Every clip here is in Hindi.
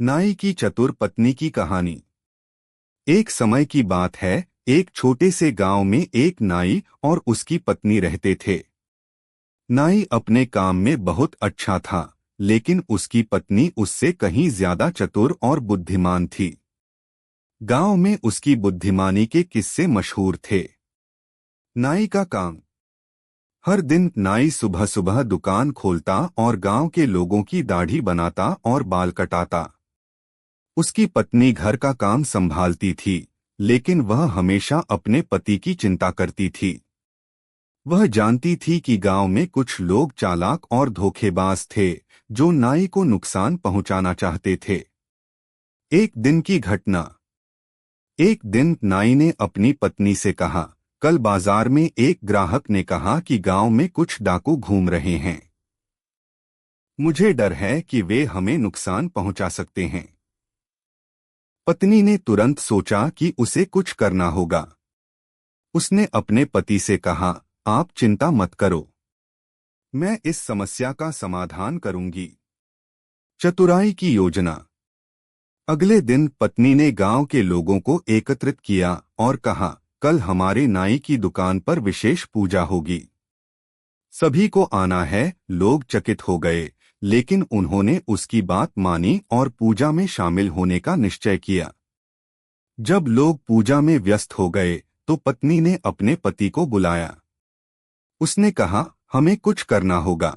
नाई की चतुर पत्नी की कहानी। एक समय की बात है, एक छोटे से गांव में एक नाई और उसकी पत्नी रहते थे। नाई अपने काम में बहुत अच्छा था, लेकिन उसकी पत्नी उससे कहीं ज्यादा चतुर और बुद्धिमान थी। गांव में उसकी बुद्धिमानी के किस्से मशहूर थे। नाई का काम। हर दिन नाई सुबह सुबह दुकान खोलता और गांव के लोगों की दाढ़ी बनाता और बाल कटाता। उसकी पत्नी घर का काम संभालती थी, लेकिन वह हमेशा अपने पति की चिंता करती थी। वह जानती थी कि गांव में कुछ लोग चालाक और धोखेबाज थे, जो नाई को नुकसान पहुंचाना चाहते थे। एक दिन की घटना। एक दिन नाई ने अपनी पत्नी से कहा, कल बाजार में एक ग्राहक ने कहा कि गांव में कुछ डाकू घूम रहे हैं। मुझे डर है कि वे हमें नुकसान पहुंचा सकते हैं। पत्नी ने तुरंत सोचा कि उसे कुछ करना होगा। उसने अपने पति से कहा, आप चिंता मत करो, मैं इस समस्या का समाधान करूंगी। चतुराई की योजना। अगले दिन पत्नी ने गांव के लोगों को एकत्रित किया और कहा, कल हमारे नाई की दुकान पर विशेष पूजा होगी, सभी को आना है। लोग चकित हो गए, लेकिन उन्होंने उसकी बात मानी और पूजा में शामिल होने का निश्चय किया। जब लोग पूजा में व्यस्त हो गए, तो पत्नी ने अपने पति को बुलाया। उसने कहा, हमें कुछ करना होगा।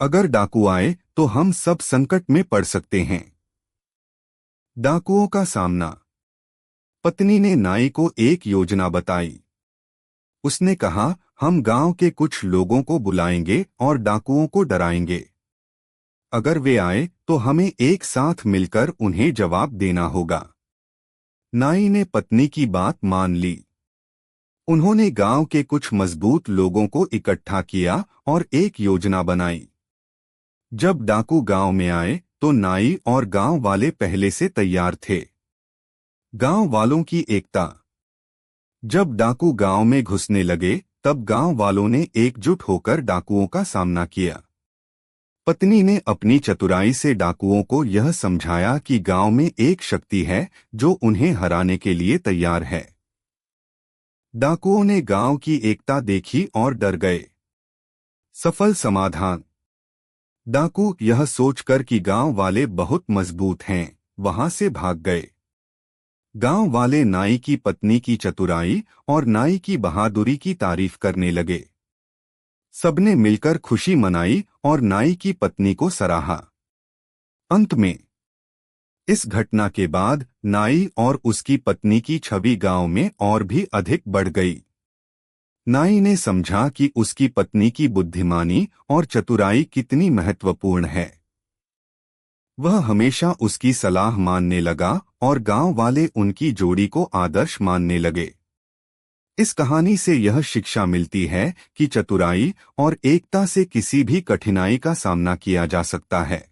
अगर डाकू आए तो हम सब संकट में पड़ सकते हैं। डाकुओं का सामना। पत्नी ने नाई को एक योजना बताई। उसने कहा, हम गांव के कुछ लोगों को बुलाएंगे और डाकुओं को डराएंगे। अगर वे आए तो हमें एक साथ मिलकर उन्हें जवाब देना होगा। नाई ने पत्नी की बात मान ली। उन्होंने गांव के कुछ मजबूत लोगों को इकट्ठा किया और एक योजना बनाई। जब डाकू गांव में आए तो नाई और गांव वाले पहले से तैयार थे। गांव वालों की एकता। जब डाकू गांव में घुसने लगे, तब गांव वालों ने एकजुट होकर डाकुओं का सामना किया। पत्नी ने अपनी चतुराई से डाकुओं को यह समझाया कि गांव में एक शक्ति है जो उन्हें हराने के लिए तैयार है। डाकुओं ने गांव की एकता देखी और डर गए। सफल समाधान। डाकू यह सोचकर कि गांव वाले बहुत मजबूत हैं, वहां से भाग गए। गांव वाले नाई की पत्नी की चतुराई और नाई की बहादुरी की तारीफ करने लगे। सबने मिलकर खुशी मनाई और नाई की पत्नी को सराहा। अंत में, इस घटना के बाद नाई और उसकी पत्नी की छवि गांव में और भी अधिक बढ़ गई। नाई ने समझा कि उसकी पत्नी की बुद्धिमानी और चतुराई कितनी महत्वपूर्ण है। वह हमेशा उसकी सलाह मानने लगा और गांव वाले उनकी जोड़ी को आदर्श मानने लगे। इस कहानी से यह शिक्षा मिलती है कि चतुराई और एकता से किसी भी कठिनाई का सामना किया जा सकता है।